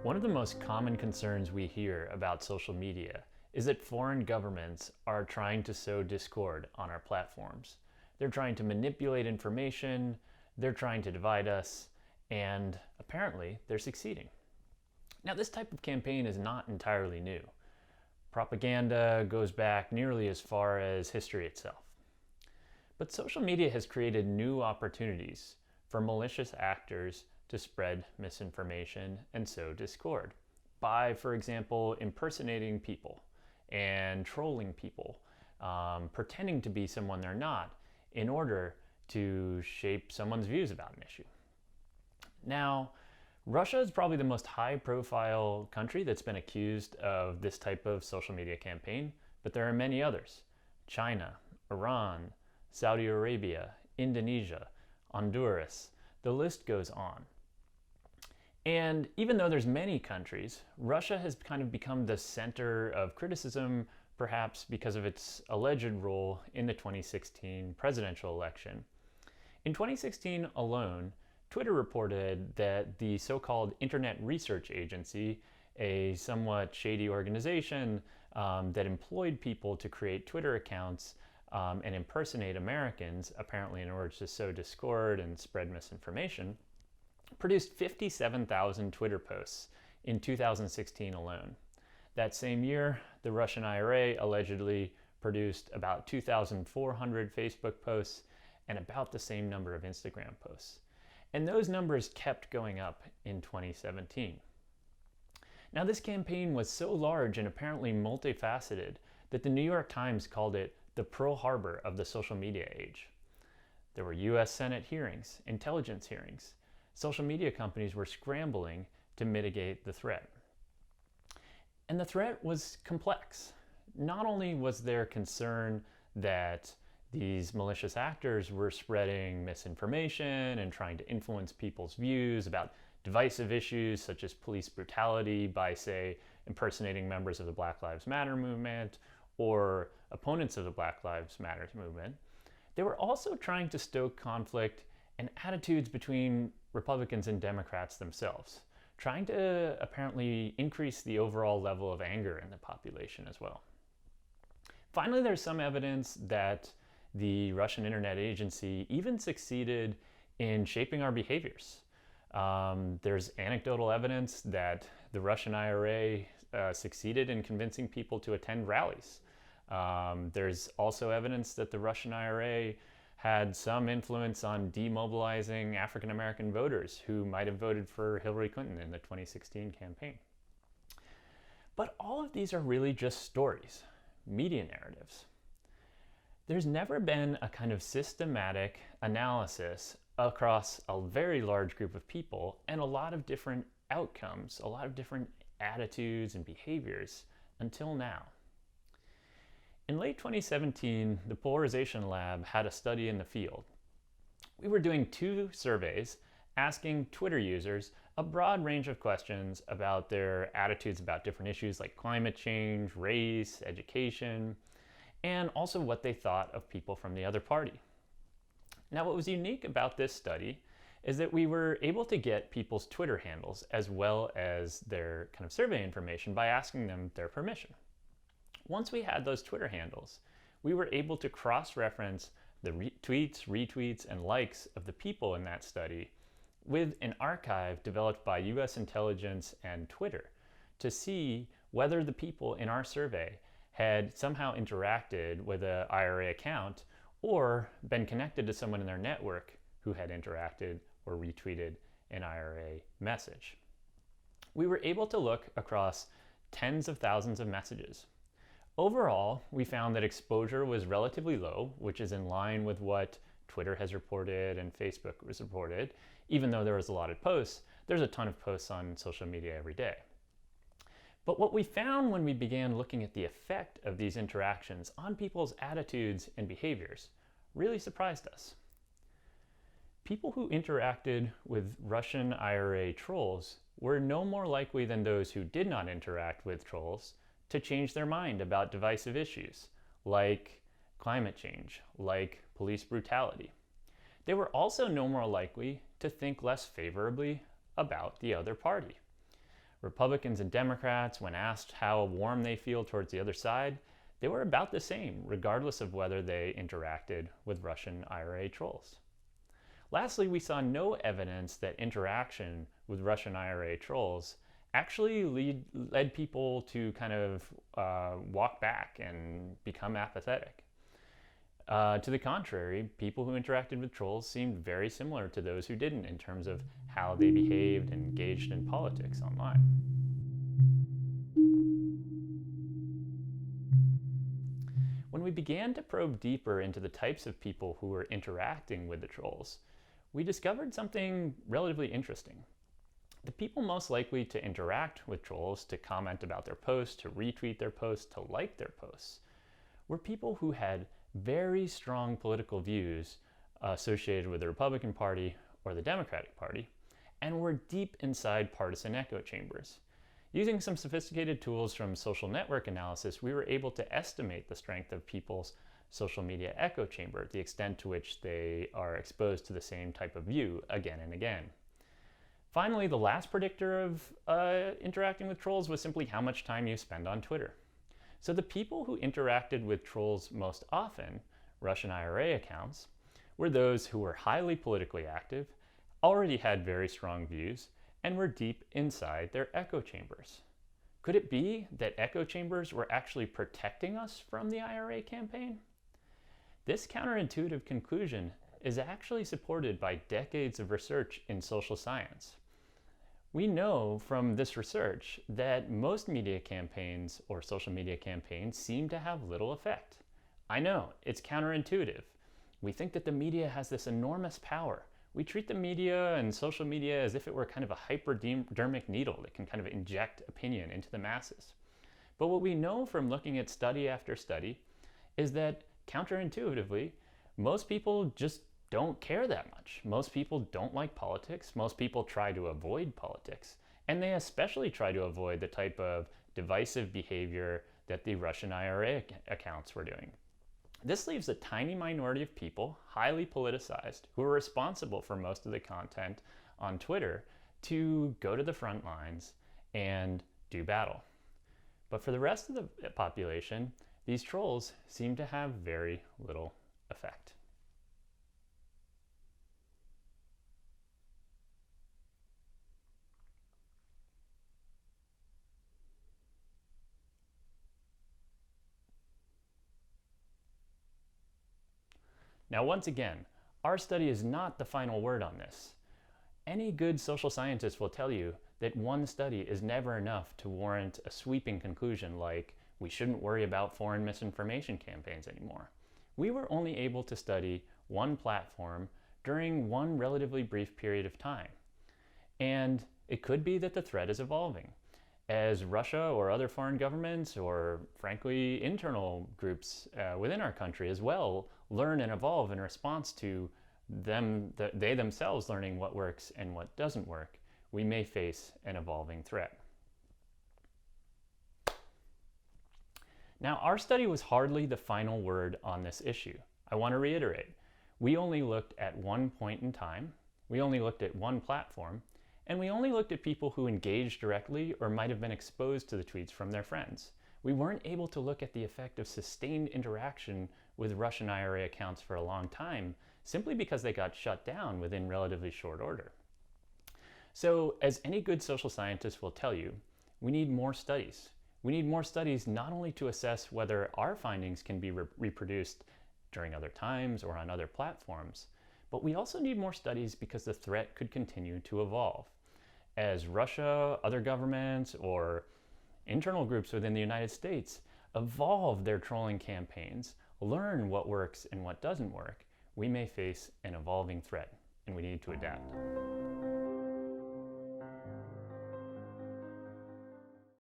One of the most common concerns we hear about social media is that foreign governments are trying to sow discord on our platforms. They're trying to manipulate information, they're trying to divide us, and apparently they're succeeding. Now, this type of campaign is not entirely new. Propaganda goes back nearly as far as history itself. But social media has created new opportunities for malicious actors to spread misinformation and sow discord by, for example, impersonating people and trolling people, pretending to be someone they're not in order to shape someone's views about an issue. Now, Russia is probably the most high-profile country that's been accused of this type of social media campaign, but there are many others. China, Iran, Saudi Arabia, Indonesia, Honduras, the list goes on. And even though there's many countries, Russia has kind of become the center of criticism, perhaps because of its alleged role in the 2016 presidential election. In 2016 alone, Twitter reported that the so-called Internet Research Agency, a somewhat shady organization that employed people to create Twitter accounts and impersonate Americans, apparently in order to sow discord and spread misinformation, produced 57,000 Twitter posts in 2016 alone. That same year, the Russian IRA allegedly produced about 2,400 Facebook posts and about the same number of Instagram posts. And those numbers kept going up in 2017. Now, this campaign was so large and apparently multifaceted that the New York Times called it the Pearl Harbor of the social media age. There were US Senate hearings, intelligence hearings. Social media companies were scrambling to mitigate the threat. And the threat was complex. Not only was there concern that these malicious actors were spreading misinformation and trying to influence people's views about divisive issues such as police brutality by, say, impersonating members of the Black Lives Matter movement or opponents of the Black Lives Matter movement. They were also trying to stoke conflict and attitudes between Republicans and Democrats themselves, trying to apparently increase the overall level of anger in the population as well. Finally, there's some evidence that the Russian Internet Agency even succeeded in shaping our behaviors. There's anecdotal evidence that the Russian IRA succeeded in convincing people to attend rallies. There's also evidence that the Russian IRA had some influence on demobilizing African American voters who might have voted for Hillary Clinton in the 2016 campaign. But all of these are really just stories, media narratives. There's never been a kind of systematic analysis across a very large group of people and a lot of different outcomes, a lot of different attitudes and behaviors until now. In late 2017, the Polarization Lab had a study in the field. We were doing 2 surveys asking Twitter users a broad range of questions about their attitudes about different issues like climate change, race, education, and also what they thought of people from the other party. Now, what was unique about this study is that we were able to get people's Twitter handles as well as their kind of survey information by asking them their permission. Once we had those Twitter handles, we were able to cross-reference the tweets, retweets, and likes of the people in that study with an archive developed by US intelligence and Twitter to see whether the people in our survey had somehow interacted with an IRA account or been connected to someone in their network who had interacted or retweeted an IRA message. We were able to look across tens of thousands of messages. Overall, we found that exposure was relatively low, which is in line with what Twitter has reported and Facebook has reported. Even though there was a lot of posts, there's a ton of posts on social media every day. But what we found when we began looking at the effect of these interactions on people's attitudes and behaviors really surprised us. People who interacted with Russian IRA trolls were no more likely than those who did not interact with trolls to change their mind about divisive issues like climate change, like police brutality. They were also no more likely to think less favorably about the other party. Republicans and Democrats, when asked how warm they feel towards the other side, they were about the same, regardless of whether they interacted with Russian IRA trolls. Lastly, we saw no evidence that interaction with Russian IRA trolls actually led people to kind of walk back and become apathetic. To the contrary, people who interacted with trolls seemed very similar to those who didn't in terms of how they behaved and engaged in politics online. When we began to probe deeper into the types of people who were interacting with the trolls, we discovered something relatively interesting. The people most likely to interact with trolls, to comment about their posts, to retweet their posts, to like their posts, were people who had very strong political views associated with the Republican Party or the Democratic Party, and were deep inside partisan echo chambers. Using some sophisticated tools from social network analysis, we were able to estimate the strength of people's social media echo chamber, the extent to which they are exposed to the same type of view again and again. Finally, the last predictor of interacting with trolls was simply how much time you spend on Twitter. So the people who interacted with trolls most often, Russian IRA accounts, were those who were highly politically active, already had very strong views, and were deep inside their echo chambers. Could it be that echo chambers were actually protecting us from the IRA campaign? This counterintuitive conclusion is actually supported by decades of research in social science. We know from this research that most media campaigns or social media campaigns seem to have little effect. I know, it's counterintuitive. We think that the media has this enormous power. We treat the media and social media as if it were kind of a hypodermic needle that can kind of inject opinion into the masses. But what we know from looking at study after study is that counterintuitively, most people just don't care that much. Most people don't like politics. Most people try to avoid politics. And they especially try to avoid the type of divisive behavior that the Russian IRA accounts were doing. This leaves a tiny minority of people, highly politicized, who are responsible for most of the content on Twitter, to go to the front lines and do battle. But for the rest of the population, these trolls seem to have very little effect. Now, once again, our study is not the final word on this. Any good social scientist will tell you that one study is never enough to warrant a sweeping conclusion like, we shouldn't worry about foreign misinformation campaigns anymore. We were only able to study one platform during one relatively brief period of time. And it could be that the threat is evolving. As Russia or other foreign governments, or frankly internal groups within our country as well, learn and evolve in response to they themselves learning what works and what doesn't work, we may face an evolving threat. Now, our study was hardly the final word on this issue. I want to reiterate, we only looked at one point in time, we only looked at one platform, and we only looked at people who engaged directly or might have been exposed to the tweets from their friends. We weren't able to look at the effect of sustained interaction with Russian IRA accounts for a long time, simply because they got shut down within relatively short order. So, as any good social scientist will tell you, we need more studies. We need more studies not only to assess whether our findings can be reproduced during other times or on other platforms, but we also need more studies because the threat could continue to evolve. As Russia, other governments, or internal groups within the United States evolve their trolling campaigns, learn what works and what doesn't work, we may face an evolving threat, and we need to adapt.